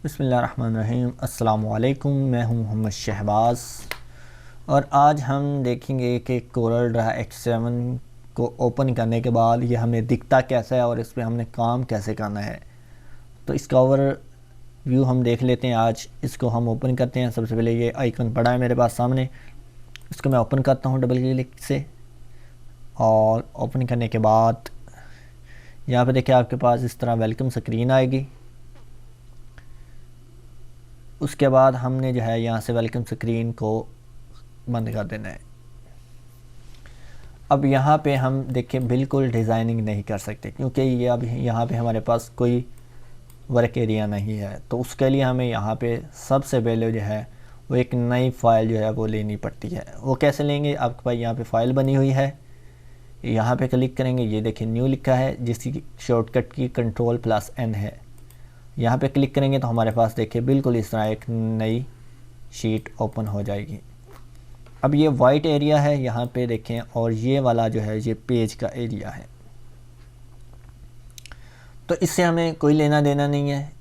बिस्मिल्लाहिर्रहमानिर्रहीम। अस्सलामुअलैकुम। मैं हूं मोहम्मद शहबाज और आज हम देखेंगे कि कोरल ड्रा X7 को ओपन करने के बाद ये हमें दिखता कैसा है और इस पर हमने काम कैसे करना है। तो इसका ओवर व्यू हम देख लेते हैं। आज इसको हम ओपन करते हैं। सबसे पहले ये आइकन पड़ा है मेरे पास सामने, इसको मैं ओपन करता हूँ डबल क्लिक से। और ओपन करने के बाद यहाँ पे देखिए आपके पास इस तरह वेलकम स्क्रीन आएगी। उसके बाद हमने जो है यहाँ से वेलकम स्क्रीन को बंद कर देना है। अब यहाँ पे हम देखें बिल्कुल डिज़ाइनिंग नहीं कर सकते क्योंकि ये अब यहाँ पे हमारे पास कोई वर्क एरिया नहीं है। तो उसके लिए हमें यहाँ पे सबसे पहले जो है वो एक नई फ़ाइल जो है वो लेनी पड़ती है। वो कैसे लेंगे? आपके पास यहाँ पे फ़ाइल बनी हुई है, यहाँ पे क्लिक करेंगे, ये देखिए न्यू लिखा है जिसकी शॉर्टकट की Ctrl+N है। यहाँ पे क्लिक करेंगे तो हमारे पास देखिए बिल्कुल इस तरह एक नई शीट ओपन हो जाएगी। अब ये वाइट एरिया है यहाँ पे देखें, और ये वाला जो है ये पेज का एरिया है। तो इससे हमें कोई लेना देना नहीं है,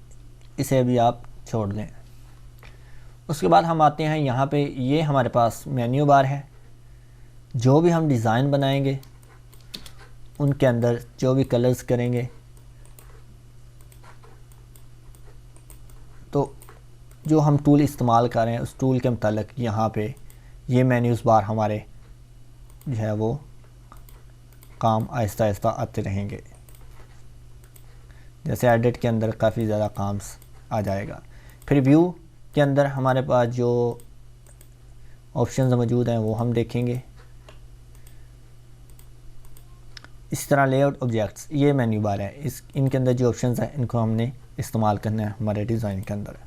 इसे अभी आप छोड़ दें। उसके बाद हम आते हैं यहाँ पे, ये हमारे पास मेन्यू बार है। जो भी हम डिज़ाइन बनाएंगे उनके अंदर जो भी कलर्स करेंगे तो जो हम टूल इस्तेमाल कर रहे हैं उस टूल के मुतालिक यहाँ पे ये मेन्यूज़ बार हमारे जो है वो काम आहिस्ता आहिस्ता आते रहेंगे। जैसे एडिट के अंदर काफ़ी ज़्यादा काम्स आ जाएगा। फिर व्यू के अंदर हमारे पास जो ऑप्शंस मौजूद हैं वो हम देखेंगे। इस तरह लेआउट ऑब्जेक्ट्स, ये मेन्यू बार है, इनके अंदर जो ऑप्शंस हैं इनको हमने इस्तेमाल करना है हमारे डिज़ाइन के अंदर।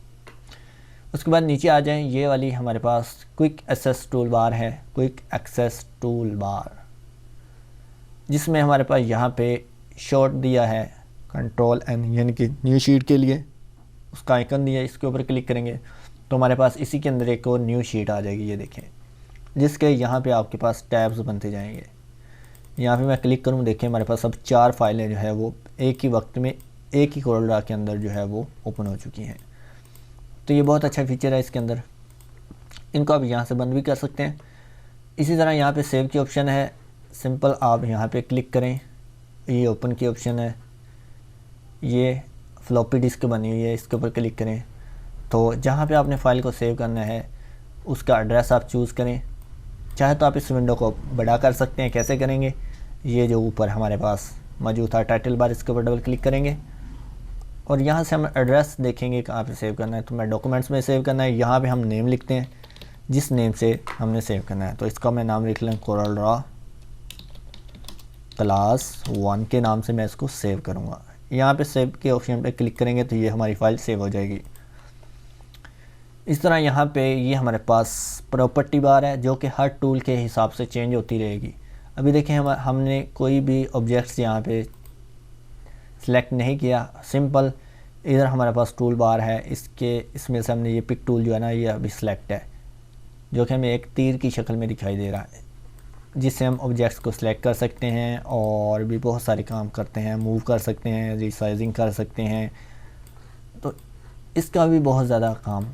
उसके बाद नीचे आ जाएं, ये वाली हमारे पास क्विक एक्सेस टूल बार है, क्विक एक्सेस टूल बार, जिसमें हमारे पास यहाँ पे शॉर्ट दिया है Ctrl+N यानी कि न्यू शीट के लिए उसका आइकन दिया है। इसके ऊपर क्लिक करेंगे तो हमारे पास इसी के अंदर एक और न्यू शीट आ जाएगी, ये देखें, जिसके यहाँ पे आपके पास टैब्स बनते जाएंगे। यहाँ पे मैं क्लिक करूँ, देखें हमारे पास अब 4 फाइलें जो है वो एक ही वक्त में एक ही कोरल ड्रा के अंदर जो है वो ओपन हो चुकी हैं। तो ये बहुत अच्छा फीचर है इसके अंदर। इनको आप यहाँ से बंद भी कर सकते हैं। इसी तरह यहाँ पे सेव की ऑप्शन है, सिंपल आप यहाँ पे क्लिक करें, ये ओपन की ऑप्शन है, ये फ्लॉपी डिस्क बनी हुई है, इसके ऊपर क्लिक करें तो जहाँ पे आपने फ़ाइल को सेव करना है उसका एड्रेस आप चूज़ करें। चाहे तो आप इस विंडो को बड़ा कर सकते हैं। कैसे करेंगे? ये जो ऊपर हमारे पास मौजूद था टाइटल बार, इसके ऊपर डबल क्लिक करेंगे और यहाँ से हम एड्रेस देखेंगे कहाँ पे सेव करना है। तो मैं डॉक्यूमेंट्स में सेव करना है, यहाँ पे हम नेम लिखते हैं जिस नेम से हमने सेव करना है। तो इसका मैं नाम लिख लें कोरल ड्रा क्लास 1 के नाम से मैं इसको सेव करूँगा। यहाँ पे सेव के ऑप्शन पे क्लिक करेंगे तो ये हमारी फ़ाइल सेव हो जाएगी। इस तरह यहाँ पे ये हमारे पास प्रॉपर्टी बार है जो कि हर टूल के हिसाब से चेंज होती रहेगी। अभी देखें हमने कोई भी ऑब्जेक्ट्स यहाँ पे सिलेक्ट नहीं किया, सिंपल इधर हमारे पास टूल बार है, इसमें से हमने ये पिक टूल जो है ना ये अभी सिलेक्ट है, जो कि हमें एक तीर की शक्ल में दिखाई दे रहा है, जिससे हम ऑब्जेक्ट्स को सिलेक्ट कर सकते हैं और भी बहुत सारे काम करते हैं, मूव कर सकते हैं, रिसाइजिंग कर सकते हैं। तो इसका भी बहुत ज़्यादा काम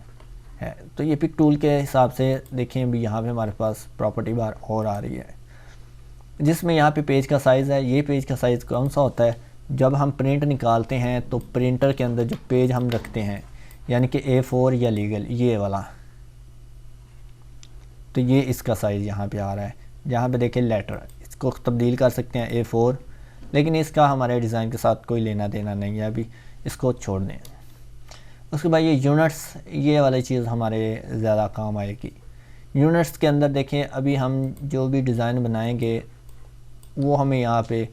है। तो ये पिक टूल के हिसाब से देखें अभी यहाँ पे हमारे पास प्रॉपर्टी बार और आ रही है, जिसमें यहाँ पे पेज का साइज़ है। ये पेज का साइज़ कौन सा होता है? जब हम प्रिंट निकालते हैं तो प्रिंटर के अंदर जो पेज हम रखते हैं यानी कि A4 या लीगल ये वाला, तो ये इसका साइज़ यहाँ पे आ रहा है। जहाँ पे देखें लेटर, इसको तब्दील कर सकते हैं A4, लेकिन इसका हमारे डिज़ाइन के साथ कोई लेना देना नहीं है, अभी इसको छोड़ दें। उसके बाद ये यूनिट्स, ये वाली चीज़ हमारे ज़्यादा काम आएगी। यूनिट्स के अंदर देखें अभी हम जो भी डिज़ाइन बनाएंगे वो हमें यहाँ पे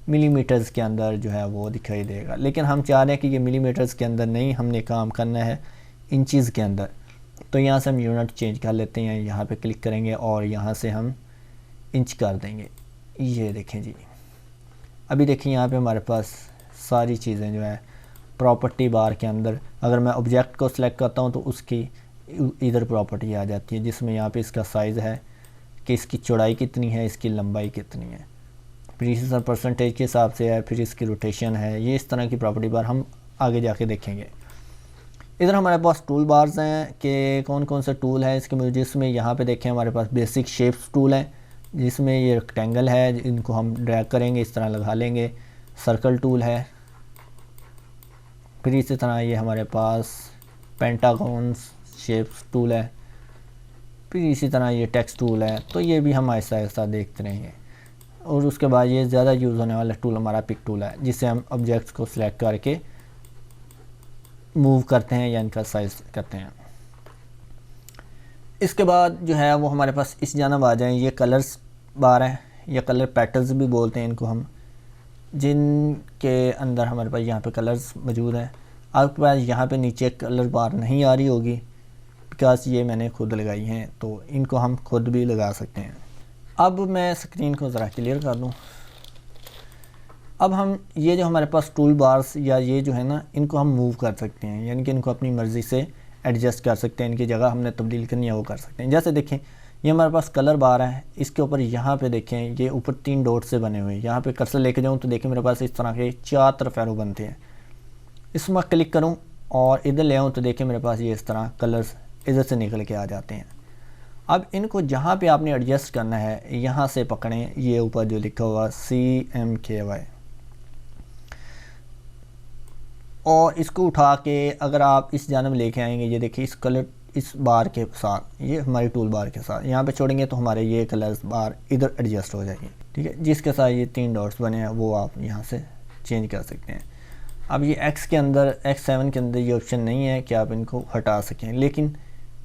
मिलीमीटर्स के अंदर जो है वो दिखाई देगा, लेकिन हम चाह रहे हैं कि ये मिलीमीटर्स के अंदर नहीं, हमने काम करना है इंचज़ के अंदर। तो यहाँ से हम यूनिट चेंज कर लेते हैं, यहाँ पे क्लिक करेंगे और यहाँ से हम इंच कर देंगे। ये देखें जी, अभी देखिए यहाँ पे हमारे पास सारी चीज़ें जो है प्रॉपर्टी बार के अंदर, अगर मैं ऑब्जेक्ट को सिलेक्ट करता हूँ तो उसकी इधर प्रॉपर्टी आ जाती है, जिसमें यहाँ पे इसका साइज़ है कि इसकी चौड़ाई कितनी है, इसकी लंबाई कितनी है, प्रीसिजन परसेंटेज के हिसाब से है, फिर इसकी रोटेशन है। ये इस तरह की प्रॉपर्टी बार हम आगे जाके देखेंगे। इधर हमारे पास टूल बार्स हैं कि कौन कौन से टूल है इसके, जिसमें यहाँ पे देखें हमारे पास बेसिक शेप्स टूल है, जिसमें ये रेक्टेंगल है, इनको हम ड्रैग करेंगे इस तरह लगा लेंगे। सर्कल टूल है, फिर इसी तरह ये हमारे पास पेंटागॉन्स शेप्स टूल है, फिर इसी तरह ये टेक्स्ट टूल है। तो ये भी हम ऐसा ऐसा देखते रहेंगे। और उसके बाद ये ज़्यादा यूज़ होने वाला टूल हमारा पिक टूल है, जिससे हम ऑब्जेक्ट्स को सिलेक्ट करके मूव करते हैं या इनका साइज करते हैं। इसके बाद जो है वो हमारे पास इस जानब आ जाएं, ये कलर्स बार हैं या कलर पैटर्न्स भी बोलते हैं इनको हम, जिनके अंदर हमारे पास यहाँ पे कलर्स मौजूद हैं। आपके पास यहाँ पे नीचे कलर बार नहीं आ रही होगी, बिकॉज ये मैंने खुद लगाई हैं, तो इनको हम खुद भी लगा सकते हैं। अब मैं स्क्रीन को ज़रा क्लियर कर दूँ। अब हम ये जो हमारे पास टूल बार्स या ये जो है ना, इनको हम मूव कर सकते हैं, यानी कि इनको अपनी मर्ज़ी से एडजस्ट कर सकते हैं, इनकी जगह हमने तब्दील करनी है वो कर सकते हैं। जैसे देखें ये हमारे पास कलर बार है, इसके ऊपर यहाँ पे देखें ये ऊपर 3 डॉट से बने हुए हैं। यहाँ पे कर्सर लेके जाऊँ तो देखें मेरे पास इस तरह के 4 तरफ एरो बनते हैं। इसमें क्लिक करूँ और इधर ले आऊँ तो देखें मेरे पास ये इस तरह कलर्स इधर से निकल के आ जाते हैं। अब इनको जहाँ पे आपने एडजस्ट करना है यहाँ से पकड़ें, ये ऊपर जो लिखा हुआ CMKY, और इसको उठा के अगर आप इस जानब लेके आएंगे, ये देखिए इस कलर इस बार के साथ, ये हमारी टूल बार के साथ यहाँ पे छोड़ेंगे तो हमारे ये कलर्स बार इधर एडजस्ट हो जाएंगे। ठीक है, जिसके साथ ये 3 डॉट्स बने हैं वो आप यहाँ से चेंज कर सकते हैं। अब ये X के अंदर X7 के अंदर ये ऑप्शन नहीं है कि आप इनको हटा सकें, लेकिन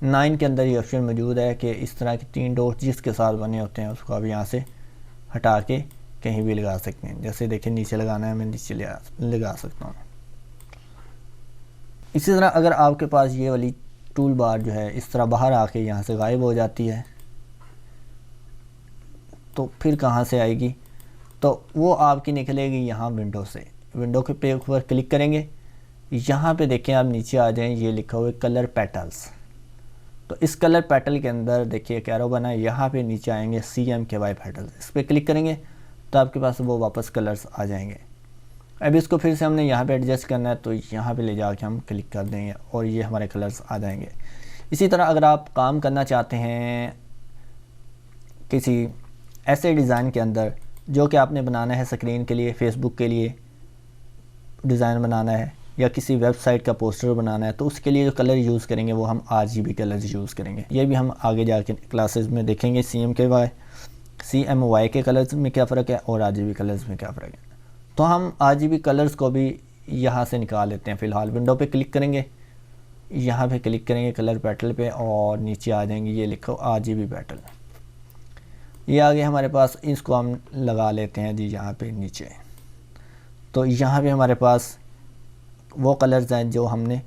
9 के अंदर ये ऑप्शन मौजूद है कि इस तरह के 3 डॉट्स जिसके साथ बने होते हैं उसको आप यहाँ से हटा के कहीं भी लगा सकते हैं। जैसे देखिए नीचे लगाना है, मैं नीचे लगा सकता हूँ। इसी तरह अगर आपके पास ये वाली टूल बार जो है इस तरह बाहर आके यहाँ से गायब हो जाती है तो फिर कहाँ से आएगी, तो वो आपकी निकलेगी यहाँ विंडो से। विंडो के पे ऊपर क्लिक करेंगे, यहाँ पे देखें आप नीचे आ जाएं, ये लिखा हुआ है कलर पेटल्स। तो इस कलर पेटल के अंदर देखिए एक एरो बना है, यहाँ पे नीचे आएंगे CMKY पेटल्स, इस पर क्लिक करेंगे तो आपके पास वो वापस कलर्स आ जाएंगे। अब इसको फिर से हमने यहाँ पे एडजस्ट करना है तो यहाँ पे ले जाके हम क्लिक कर देंगे और ये हमारे कलर्स आ जाएंगे। इसी तरह अगर आप काम करना चाहते हैं किसी ऐसे डिज़ाइन के अंदर जो कि आपने बनाना है स्क्रीन के लिए, फेसबुक के लिए डिज़ाइन बनाना है या किसी वेबसाइट का पोस्टर बनाना है, तो उसके लिए जो कलर यूज़ करेंगे वो हम RGB कलर्स यूज़ करेंगे। ये भी हम आगे जाके क्लासेस में देखेंगे CMY के कलर्स में क्या फ़र्क है और RGB कलर्स में क्या फ़र्क है। तो हम RGB कलर्स को भी यहाँ से निकाल लेते हैं। फ़िलहाल विंडो पे क्लिक करेंगे, यहाँ पे क्लिक करेंगे कलर पैटल पे और नीचे आ जाएंगे, ये लिखो RGB पैटल, ये आगे हमारे पास। इसको हम लगा लेते हैं जी यहाँ पे नीचे। तो यहाँ पे हमारे पास वो कलर्स हैं जो हमने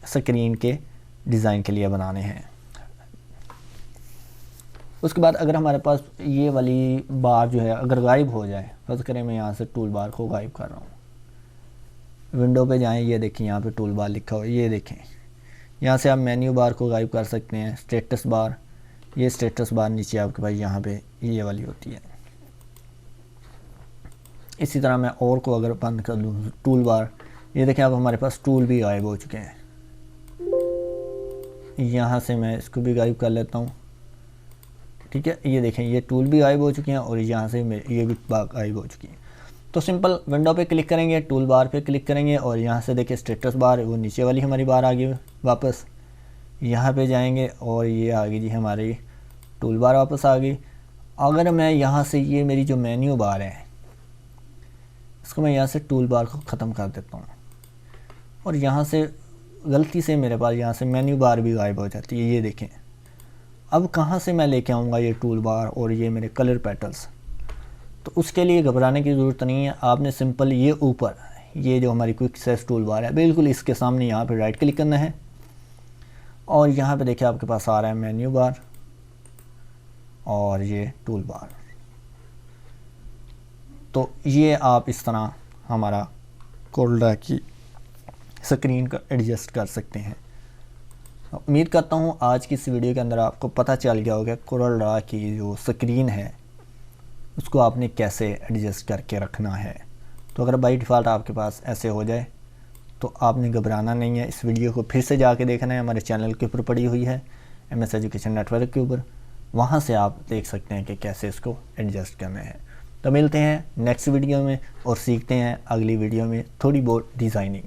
स्क्रीन के डिज़ाइन के लिए बनाने हैं। उसके बाद अगर हमारे पास ये वाली बार जो है अगर गायब हो जाए, फर्ज करें मैं यहाँ से टूल बार को गायब कर रहा हूँ, विंडो पे जाएं, ये देखें यहाँ पे टूल बार लिखा हुआ है, ये देखें यहाँ से आप मेन्यू बार को गायब कर सकते हैं। स्टेटस बार, ये स्टेटस बार नीचे आपके पास यहाँ पे ये वाली होती है। इसी तरह मैं और को अगर बंद कर दूँ, टूल बार, ये देखें अब हमारे पास टूल भी गायब हो चुके हैं। यहाँ से मैं इसको भी गायब कर लेता हूँ। ठीक है, ये देखें ये टूल भी गायब हो चुके हैं और यहाँ से ये भी गायब हो चुकी हैं। तो सिंपल विंडो पे क्लिक करेंगे, टूल बार पे क्लिक करेंगे और यहाँ से देखिए स्टेटस बार, वो नीचे वाली हमारी बार आ गई वापस। यहाँ पे जाएंगे और ये आ गई जी हमारी टूल बार वापस आ गई। अगर मैं यहाँ से ये मेरी जो मेन्यू बार है इसको मैं यहाँ से टूल बार को ख़त्म कर देता हूँ और यहाँ से गलती से मेरे पास यहाँ से मेन्यू बार भी गायब हो जाती है। ये देखें अब कहाँ से मैं लेके आऊँगा ये टूल बार और ये मेरे कलर पेटल्स। तो उसके लिए घबराने की ज़रूरत नहीं है, आपने सिंपल ये ऊपर ये जो हमारी क्विक एक्सेस टूल बार है बिल्कुल इसके सामने यहाँ पे राइट क्लिक करना है और यहाँ पे देखिए आपके पास आ रहा है मेन्यू बार और ये टूल बार। तो ये आप इस तरह हमारा कोरल की स्क्रीन का एडजस्ट कर सकते हैं। उम्मीद करता हूँ आज की इस वीडियो के अंदर आपको पता चल गया होगा कोरल ड्रॉ की जो स्क्रीन है उसको आपने कैसे एडजस्ट करके रखना है। तो अगर बाई डिफ़ॉल्ट आपके पास ऐसे हो जाए तो आपने घबराना नहीं है, इस वीडियो को फिर से जाके देखना है, हमारे चैनल के ऊपर पड़ी हुई है MS एजुकेशन नेटवर्क के ऊपर, वहाँ से आप देख सकते हैं कि कैसे इसको एडजस्ट करना है। तो मिलते हैं नेक्स्ट वीडियो में और सीखते हैं अगली वीडियो में थोड़ी बहुत डिज़ाइनिंग।